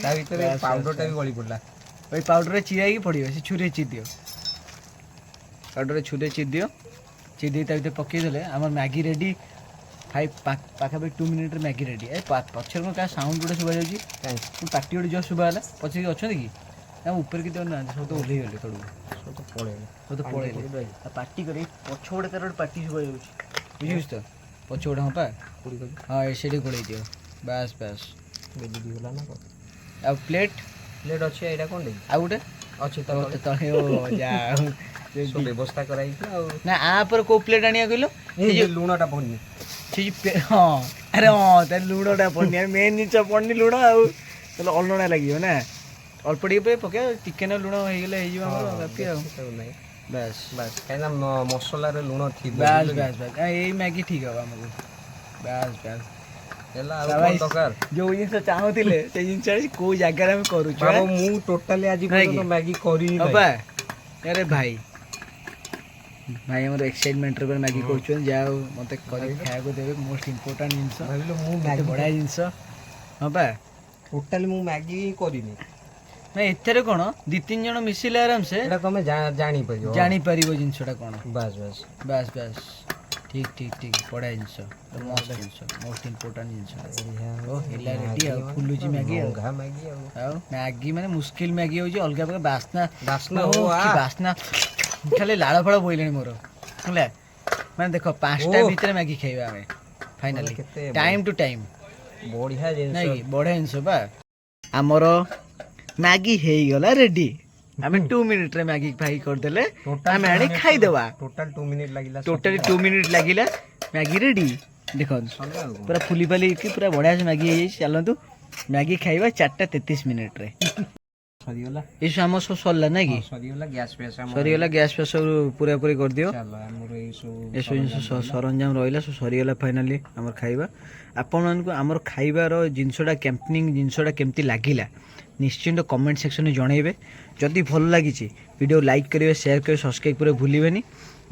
ତା ଭିତରେ ପାଉଡରଟା ବି ଗଳି ପଡ଼ିଲା ওই পাউডারে চিরাইকি পড়িବ ସେ ଛୁରୀରେ ଚିରିଦିଅ ପାଉଡରରେ ଛୁରୀରେ ଚିରିଦିଅ ଚିରିଦେଇ ତା ଭିତରେ ପକେଇଦେଲେ ଆମର ମ୍ୟାଗି ରେଡ଼ି ପାଖାପାଖି 2 ମିନିଟ୍ରେ ମ୍ୟାଗି ରେଡ଼ି ଏ ପଛରେ କ'ଣ କାହା ସାଉଣ୍ଡ ଗୋଟେ ଶୁଭା ଯାଉଛି ପାଟି ଗୋଟେ ଜଷ୍ଟ ଶୁଭା ହେଲା ପଛରେ କି ଅଛନ୍ତି କି ନା ଉପରେ କିଛି ନାହାନ୍ତି ସବୁ ତ ଓହ୍ଲେଇଗଲେ ତଳକୁ ସବୁ ତ ପଳେଇଲେ ପାଟି କରି ପଛ ଗୋଟେ ତାର ଗୋଟେ ପାଟି ଶୁଭା ଯାଉଛି ବୁଝିପାରୁଛ ତ ପଛ ଗୋଟେ ହଁ ପା ହଁ ସେଠି ଗୋଳେଇ ଦିଅ ବାସ୍ ବାସ୍ ବେଜିଗଲା ନା ଆଉ ପ୍ଲେଟ୍ ଅଛି ଏଇଟା କ'ଣ ଦେଇ ଆଉ ଗୋଟେ ଅଛି ତଳେ ଓ ଯାହା ବ୍ୟବସ୍ଥା କରାଯାଇଛି ଆଉ ନା ଆ ପରେ କେଉଁ ପ୍ଲେଟ୍ ଆଣିବା କହିଲ ଲୁଣଟା ପଡ଼ିନି ସେ ହଁ ଆରେ ହଁ ତାହେଲେ ଲୁଣଟା ପଡ଼ିନି ଆଉ ମେନ୍ ଜିନିଷ ପଡ଼ିନି ଲୁଣ ଆଉ ତାହେଲେ ଅଲଣା ଲାଗିବ ନା ଅଳ୍ପ ଟିକେ ପକେଇବା ଚିକେନ ଲୁଣ ହେଇଗଲେ ହେଇଯିବ ଆମର ବାକି ଆଉ ବାସ୍ ବାସ୍ କାହିଁକିନା ମସଲାରେ ଲୁଣ ଥିବ ବାସ୍ ବାସ୍ ବାସ୍ ଏଇ ମ୍ୟାଗି ଠିକ୍ ହବ ଆମକୁ ବାସ୍ ବାସ୍ ହେଲା ଆଉ କ'ଣ ଦରକାର ଯୋଉ ଜିନିଷ ଚାହୁଁଥିଲେ ସେଇ ଜିନିଷ କୋଉ ଜାଗାରେ ଆମେ କରୁଛୁ ମୁଁ ଟୋଟାଲି ଆଜି ପର୍ଯ୍ୟନ୍ତ ମ୍ୟାଗି କରିନି ବାବା ଆରେ ଭାଇ ଆମର ଏକ୍ସାଇଟମେଣ୍ଟରେ ପରେ ମ୍ୟାଗି କରୁଛନ୍ତି ଯାହା ହଉ ମୋତେ କରିକି ଖାଇବାକୁ ଦେବେ ମୋଷ୍ଟ ଇମ୍ପୋର୍ଟାଣ୍ଟ ଜିନିଷ ଭାବିଲେ ମୁଁ ବଢ଼ିଆ ଜିନିଷ ହଁ ବା ଟୋଟାଲି ମୁଁ ମ୍ୟାଗି ହିଁ କରିନି ନାଇଁ ଏଥିରେ କ'ଣ 2-3 ଜଣ ମିଶିଲେ ଆରାମସେ ଏଇଟା ତମେ ଜାଣିପାରିବ ଜିନିଷଟା କ'ଣ ବାସ୍ ବାସ୍ ବାସ୍ ବାସ୍ ଠିକ୍ ଠିକ୍ ଠିକ୍ ବଢ଼ିଆ ଜିନିଷ ମସ୍ତ ଜିନିଷ ମୋଷ୍ଟ ଇମ୍ପୋର୍ଟାଣ୍ଟ ଜିନିଷ ଓ ହେଲା ରେଡ଼ି ଆଉ ଫୁଲୁଛି ମ୍ୟାଗି ଆଉ ମ୍ୟାଗି ମାନେ ମୁସ୍କିଲ ମ୍ୟାଗି ହେଉଛି ଅଲଗା ପ୍ରକାର ବାସ୍ନା ଖାଲି ଲାଳ ଫାଳ ବୋଇଲାଣି ମୋର ହେଲା ମାନେ ଦେଖ 5ଟା ଭିତରେ ମ୍ୟାଗି ଖାଇବା ଆମେ ଫାଇନାଲି ଟାଇମ୍ ଟୁ ଟାଇମ୍ ବଢ଼ିଆ ଜିନିଷ ନାଇଁ ବଢ଼ିଆ ଜିନିଷ ବା ଆମର ମ୍ୟାଗି ହେଇଗଲା ରେଡ଼ି ଆମେ 2 ମିନିଟ୍ରେ ମ୍ୟାଗି ଫ୍ରାଇ କରିଦେଲେ ଆମେ ଆଣି ଖାଇଦେବା ଟୋଟାଲି 2 ମିନିଟ୍ ଲାଗିଲା ମ୍ୟାଗି ରେଡ଼ି ଦେଖନ୍ତୁ ପୁରା ଫୁଲି ଫାଲିକି ପୁରା ବଢ଼ିଆ ସେ ମ୍ୟାଗି ହେଇଯାଇଛି ଚାଲନ୍ତୁ ମ୍ୟାଗି ଖାଇବା 4:33 ମିନିଟ୍ରେ ସରିଗଲା ଏସବୁ ଆମର ସବୁ ସରିଲା ନାଇଁ କି? ସରିଗଲା ଗ୍ୟାସ୍ ଫ୍ୟାସ୍ ଆମର ସରିଗଲା ଗ୍ୟାସ୍ ଫ୍ୟାସ୍ ସବୁ ପୁରାପୁରି କରିଦିଅ। ଚାଲ ଆମର ଏସବୁ ଜିନିଷ ସରଞ୍ଜାମ ରହିଲା ସବୁ ସରିଗଲା ଫାଇନାଲି ଆମର ଖାଇବା। ଆପଣମାନଙ୍କୁ ଆମର ଖାଇବାର ଜିନିଷଟା କ୍ୟାମ୍ପିଂ ଜିନିଷଟା କେମିତି ଲାଗିଲା ନିଶ୍ଚିନ୍ତ କମେଣ୍ଟ ସେକ୍ସନରେ ଜଣାଇବେ। ଯଦି ଭଲ ଲାଗିଛି ଭିଡ଼ିଓ ଲାଇକ୍ କରିବେ, ସେୟାର କରିବେ, ସବସ୍କ୍ରାଇବ୍ କରିବେ ଭୁଲିବେନି।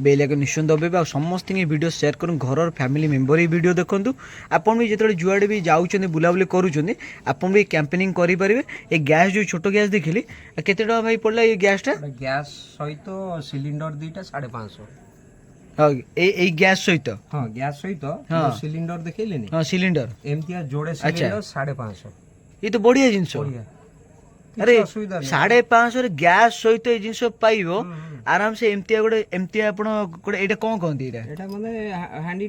ବେଲ୍ ଆଇକନ୍ ନିଶ୍ଚିନ୍ତ ଦବାଇବେ। ଆଉ ସମସ୍ତଙ୍କୁ ଭିଡ଼ିଓ ସେୟାର କରନ୍ତୁ, ଘରର ଫ୍ୟାମିଲି ମେମ୍ବର ଏଇ ଭିଡ଼ିଓ ଦେଖନ୍ତୁ। ଆପଣ ବି ଯେତେବେଳେ ଯୁଆଡ଼େ ବି ଯାଉଛନ୍ତି ବୁଲାବୁଲି କରୁଛନ୍ତି ଆପଣ ବି କ୍ୟାମ୍ପେନିଂ କରିପାରିବେ। ଏ ଗ୍ୟାସ୍ ଯେଉଁ ଛୋଟ ଗ୍ୟାସ୍ ଦେଖିଲି କେତେ ଟଙ୍କା ଭାଇ ପଡ଼ିଲା ଏଇ ଗ୍ୟାସ୍ଟା? ଗ୍ୟାସ୍ ସହିତ ସିଲିଣ୍ଡର ଦୁଇଟା 550। ହଁ ଏଇ ଗ୍ୟାସ୍ ସହିତ? ହଁ ଗ୍ୟାସ୍ ସହିତ ସିଲିଣ୍ଡର ଦେଖେଇଲେନି? ହଁ ସିଲିଣ୍ଡର ଏମିତିଆ ଯୋଡ଼େ ସିଲିଣ୍ଡର 550। ये तो बढ़िया जिनस। अरे 550 ग्यास सहित ये जिनस पाइब आराम से एमती गोटे एमती आपण गोटे एटा कोन कहंती एटा? एटा माने हांडी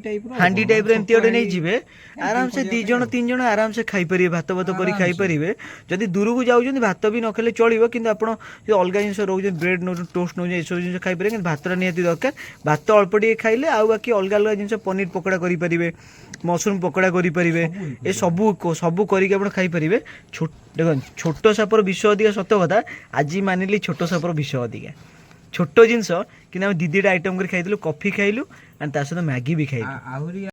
टाइप रे एमती गोटे नै जिवे आराम से 2 जण 3 जण आराम से खाई परिबे, भात भात करी खाई परिबे। जदी दूर को जाउछन भात भी न खेले चलिबो, किंतु आपण जे अलगा जिनस रहउछ ब्रेड नो टोस्ट नो जे सब जिनस खाई परिबे, किंतु भातरा नियति दरकार। भात अल्प टिके खाइले आ बाकी अलगा अलगा जिनस पनीर पकोड़ा करी परिबे, मशरूम पकोड़ा करी परिबे, ए सबु सबु करी के आपण खाई परिबे। देखो छोट सापर विष अधिका सत कथा आज मानिली छोट सापर विष अधिका छोट जिनस कि दीदी आइटम कर खाइलु, कॉफी खाइलु एंड ता सहित मैगी भी खाइलु।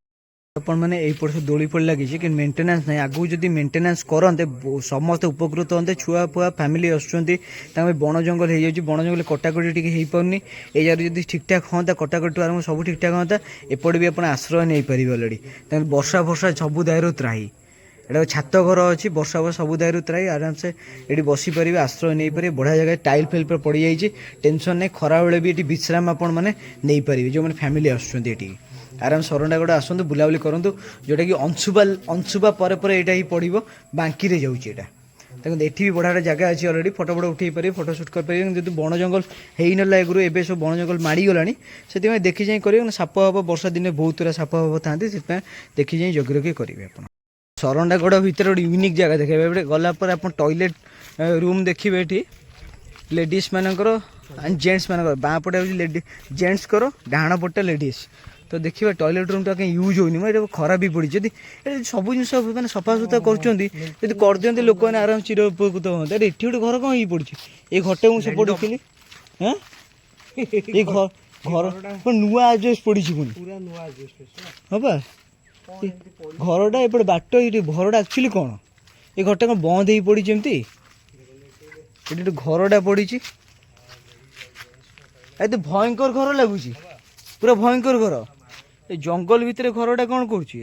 अपन मैंने यही पड़ दोली पड़ लगी कि मेंटेनेंस नहीं आगू जदि मेंटेनेंस करते समस्त उपकृत होते। छुआ फुआ फैमिली आसुँच बण जंगल हो जाए, बण जंगल कटाकटी टी हो पानी ए जगह जब ठीक ठाक हाँ कटाकटी आरम्भ सब ठीक ठाक हाँ एपटे भी आप आश्रय नहीं पारे अलरेडी। वर्षा फर्षा सब दायरू त्राही एटा छात घर अच्छी वर्षा वर्षा सब दायरू त्राही आराम से ये बसीपारे आश्रय नहीं पारे। बढ़िया जगह टाइल फेल पर पड़ जाइए, टेंशन नहीं। खरा बेले भी ये विश्राम आपण मैंने नहीं पारे जो मैंने फैमिली आसुँच ये आराम सरंडागड़ आसतु बुलाबुली करूँ जोटा कि अंशुबा पर यहाँ ही पड़ो बांकी जाऊँगी यहाँ देखो ये भी बढ़िया जगह अच्छी अलरेडी फोटो फोटो उठे पारे, फोटो सुट करेंगे। जो बण जंगल हो ना एगुरी एवं सब बण जंगल माड़गला से देखी जाए करेंगे। साप हाप वर्षा दिन बहुत गुरा साप हाप था से देखी जाए जगी रखी करेंगे। आप सरंडागड़ भितर गोटे यूनिक जगह देखिए गलापर आप टॉयलेट रूम देखिए ये लेडीज मानकर एंड जेंट्स मानकर बाँ पटे हूँ जेंट्स करो डाण पटे लेडीज। तो देखिए टॉयलेट रूम कहीं यूज होनी मैं खराब भी पड़ी जदि सब जिन मैंने सफा सुतरा कर लोक मैंने आराम चिर उपकृत हाँ। अरे ये गोटे घर कौन हो पड़ी ये घरटे मुझे सेपट देखिली हाँ ये घर नुआ एडजस्ट पड़ी पुणी हाँ बा घरटा एपटे बाट ये घरटा एक्चुअली कौन ये घरटा कौन बंद हो पड़ी एमती ये घरटा पड़ी तो भयंकर घर लगुच पूरा भयंकर घर ये जंगल भितर घरटा कौन करुच्ची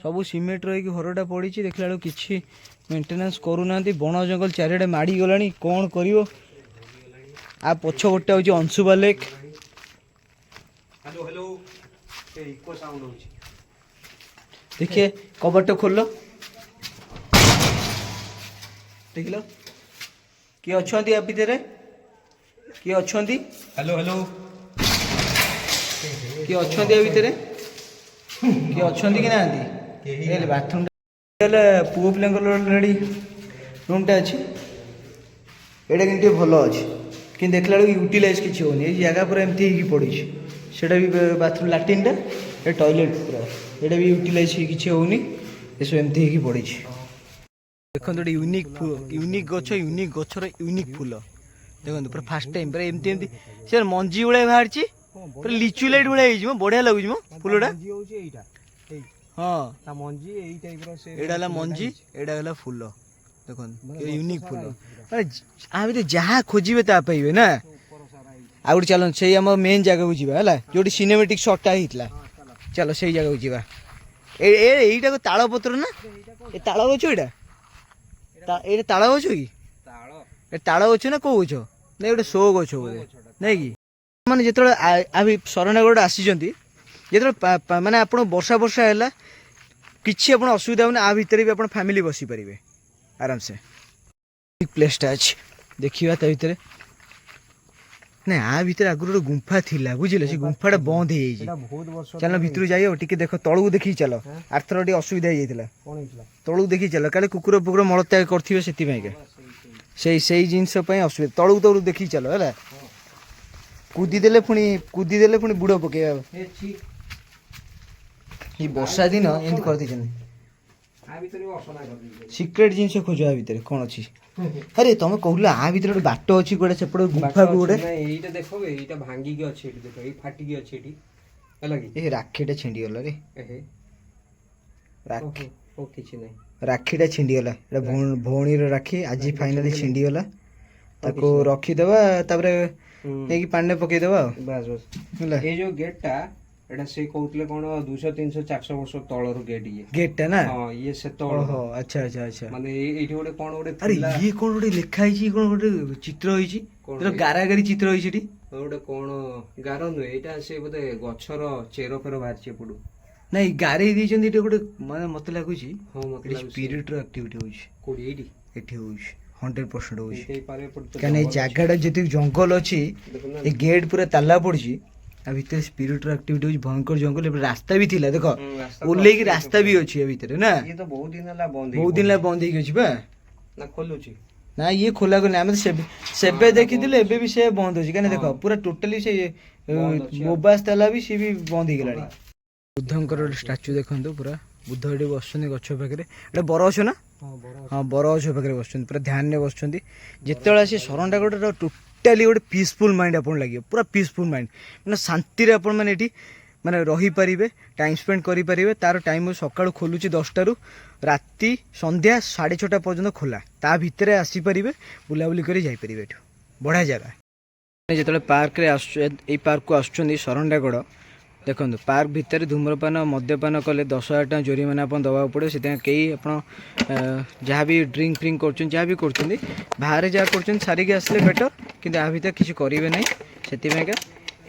सब सीमेंट रही घरटा पड़ी देखला बेलू किसी मेंटेनेंस करूना बण जंगल चारिड़े माड़ी गला कौन कर आ पछपटे हूँ अंशुबा लेक। देखिए कबट खोल देख लो किए अच्छा भितर किए अच्छा हेलो हेलो किए अच्छा भितर किए अच्छा कि ना बाथरूम पुओ पिलाड़ी रूमटा अच्छी एटा कि भल अच्छी कि देखला बेलू यूटिलाइज किसी होनी जगह पूरा एमती पड़ी से भी बाथरूम लाट्रिन टा टॉयलेट पूरा ये भी यूटिलाइज किसी होनी ये सब एमती पड़ी। देखो यूनिक गछ यूनिक गछर यूनिक फूल देखो पूरा फास्ट टाइम पूरा एमती एमती से मंजी भाई बाहर पूरा लिचु लाइट भाई बढ़िया लगुच मो फूलटा हाँ एटा मंजी एटा फूल देखो यूनिक फूल आ जहाँ खोजे ता पाइबे ना। आ गए चलो से आम मेन जगह को जावा जो सिनेमेटिक शॉटा होता चलो से जगह को जावा एटा ताल पत्र ना ये ताल गछ ये ताल गछ कि ताल गछ ना कौ गछ ना गोटे शो गछ बोधे नहीं कि मैंने जो सरंडागढ़ आसी जो माने आप वर्षा वर्षा है किसी आप असुविधा होना आ भितर भी आप फैमिली बसी पारे आराम से प्लेसटा अच्छी देखा ता भर ना आ भर आगुरी गोटे गुंफा थिला बुझे से गुंफाटा बंद हो चल भितर जाइए टी देख तलू देखी चल आरथर टे असुविधा हो तलू देखी चल काले कुकुर पुकुर मलत्याग करेंगे से जिनस असुविधा तलू तलू देखी चल है कूदीदे पुणी बुड़ पके ये वर्षा दिन एमती कर ଆ ଭିତରେ ଅସନା କରିଦେଇଛି। ସିକ୍ରେଟ ଜିନିଷ ଖୋଜ ଆ ଭିତରେ କ'ଣ ଅଛି? ଆରେ ତମେ କହୁଥିଲ ଆ ଭିତରେ ଗୋଟେ ବାଟ ଅଛି ଗୋଟେ ସେପଟେ ଗୁଫାକୁ ଗୋଟେ। ଏଇଟା ଦେଖ ଏଇଟା ଭାଙ୍ଗିକି ଅଛି ଏଠି ଦେଖ ଏଇ ଫାଟିକି ଅଛି ଏଠି ହେଲା କି। ଏ ରାକ୍ଷୀଟା ଛିଣ୍ଡିଗଲା ରେ। ରାକ୍ଷୀ ଓ କିଛି ନାହିଁ। ରାକ୍ଷୀଟା ଛିଣ୍ଡିଗଲା। ଏଟା ଭଉଣୀର ରାକ୍ଷୀ ଆଜି ଫାଇନାଲି ଛିଣ୍ଡିଗଲା। ତାକୁ ରଖିଦେବା ତାପରେ ନେଇକି ପାଣିରେ ପକେଇଦେବା ଆଉ। ବାସ୍ ବାସ୍ ହେଲା। ଏଇ ଯୋଉ ଗେଟଟା ଏଟା ସେ କହୁଥିଲେ କ'ଣ 200 300 400 ବର୍ଷ ତଳର ଗେଟ୍ ଇଏ। ଗେଟଟା ନା? ହଁ ଇଏ ସେତେବେଳେ। ଓହୋ ଆଚ୍ଛା ଆଚ୍ଛା ଆଚ୍ଛା। ମାନେ ଏଇଠି ଗୋଟେ କ'ଣ ଗୋଟେ ଆରେ ଇଏ କ'ଣ ଗୋଟେ ଲେଖା ହେଇଛି କ'ଣ ଗୋଟେ ଚିତ୍ର ହେଇଛି? ଗାରାଗାରି ଚିତ୍ର ହେଇଛି ଏଠି। ଗୋଟେ କ'ଣ ଗାର ନୁହେଁ ଏଇଟା ସେ ବୋଧେ ଗଛର ଚେର ଫେର ବାହାରିଛି ଏପଟୁ। ନାଇଁ ଗାରେଇ ଦେଇଛନ୍ତି ଏଠି ଗୋଟେ ମାନେ ମତେ ଲାଗୁଛି ହଁ ମତେ ଲାଗୁଛି ସ୍ପିରିଟର ଆକ୍ଟିଭିଟି ହଉଛି। କୋଉଠି ଏଇଠି ଏଠି ହଉଛି 100% ହଉଛି। ହେଇପାରେ ଏପଟେ ତ କାରଣ ଏଇ ଜାଗାଟା ଯେତିକି ଜଙ୍ଗଲ ଅଛି ଏ ଗେଟ୍ ପୁରା ତାଲା ପଡିଛି ଆ ଭିତରେ ସ୍ପିରିଟର ଆକ୍ଟିଭିଟି ହଉଛି ଭୟଙ୍କର ଜଙ୍ଗଲ। ଏବେ ରାସ୍ତା ବି ଥିଲା ଦେଖ ଓହ୍ଲେଇକି ରାସ୍ତା ବି ଅଛି ଏ ଭିତରେ ନା। ଇଏ ତ ବହୁତ ଦିନ ହେଲା ବନ୍ଦ ବହୁତ ଦିନ ହେଲା ବନ୍ଦ ହେଇକି ଅଛି ବା। ନା ଖୋଲୁଛି ନା ଇଏ ଖୋଲା ଖୋଲି ଆମେ ତ ସେବେ ଦେଖିଥିଲେ ଏବେ ବି ସେ ବନ୍ଦ ଅଛି। କାହିଁକି ଦେଖ ପୁରା ଟୋଟାଲି ସେ ମୋବାଇଲ ତାଲା ବି ସିଏ ବି ବନ୍ଦ ହେଇଗଲାଣି। ବୁଦ୍ଧଙ୍କର ଗୋଟେ ଷ୍ଟାଚୁ ଦେଖନ୍ତୁ ପୁରା ବୁଦ୍ଧ ଏଠି ବସୁଛନ୍ତି ଗଛ ପାଖରେ। ଏଟା ବର ଗଛ ନା? ହଁ ବର ଗଛ ପାଖରେ ବସୁଛନ୍ତି ପୁରା ଧ୍ୟାନରେ ବସୁଛନ୍ତି। ଯେତେବେଳେ ଆସି ଶରଣଟାଗଡ଼ର ଟୋଟାଲି ଗୋଟେ ପିସଫୁଲ୍ ମାଇଣ୍ଡ ଆପଣ ଲାଗିବ ପୁରା ପିସଫୁଲ୍ ମାଇଣ୍ଡ ମାନେ ଶାନ୍ତିରେ ଆପଣ ମାନେ ଏଠି ମାନେ ରହିପାରିବେ ଟାଇମ୍ ସ୍ପେଣ୍ଡ କରିପାରିବେ। ତାର ଟାଇମ୍ ସକାଳୁ ଖୋଲୁଛି 10ଟାରୁ ରାତି ସନ୍ଧ୍ୟା 6:30 ପର୍ଯ୍ୟନ୍ତ ଖୋଲା। ତା ଭିତରେ ଆସିପାରିବେ ବୁଲାବୁଲି କରି ଯାଇପାରିବେ। ଏଠୁ ବଢ଼ିଆ ଜାଗା। ଯେତେବେଳେ ପାର୍କରେ ଏଇ ପାର୍କକୁ ଆସୁଛନ୍ତି ଶରଣଟାଗଡ଼ ଦେଖନ୍ତୁ ପାର୍କ ଭିତରେ ଧୂମ୍ରପାନ ମଦ୍ୟପାନ କଲେ 10,000 ଟଙ୍କା ଜୋରିମାନା ଆପଣ ଦେବାକୁ ପଡ଼ିବ। ସେଥିପାଇଁ କେହି ଆପଣ ଯାହା ବି ଡ୍ରିଙ୍କ ଫ୍ରିଙ୍କ କରୁଛନ୍ତି ଯାହା ବି କରୁଛନ୍ତି ବାହାରେ ଯାହା କରୁଛନ୍ତି ସାରିକି ଆସିଲେ ବେଟର। କିନ୍ତୁ ଆ ଭିତରେ କିଛି କରିବେ ନାହିଁ। ସେଥିପାଇଁକା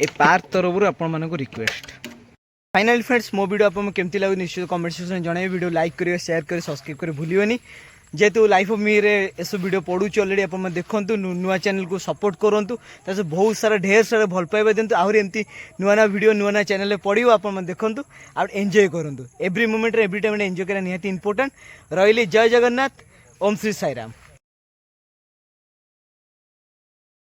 ଏ ପାର୍କ ତରଫରୁ ଆପଣମାନଙ୍କୁ ରିକ୍ୱେଷ୍ଟ। फाइनाली फ्रेंड्स मो वीडियो आपको केमती लगे निश्चित कमेंट सेक्शन में जनइबे। वीडियो लाइक करेंगे शेयर करेंगे सब्सक्राइब करें भूलिए। जेहेतु लाइफ ऑफ मी रे एसब वीडियो पड़ू अलरेडी आप देखूँ नुआ चैनल को सपोर्ट करूँ तो बहुत सारा ढेर सारा भल पाइबा दिंतु आहरी एमती नुआ नुआ वीडियो नुआ नुआ चैनल पड़ो आप देखूँ आ एंजॉय करूँ every moment every time enjoy करना निहाती इंपोर्टेंट। रही जय जगन्नाथ ओम श्री साईराम।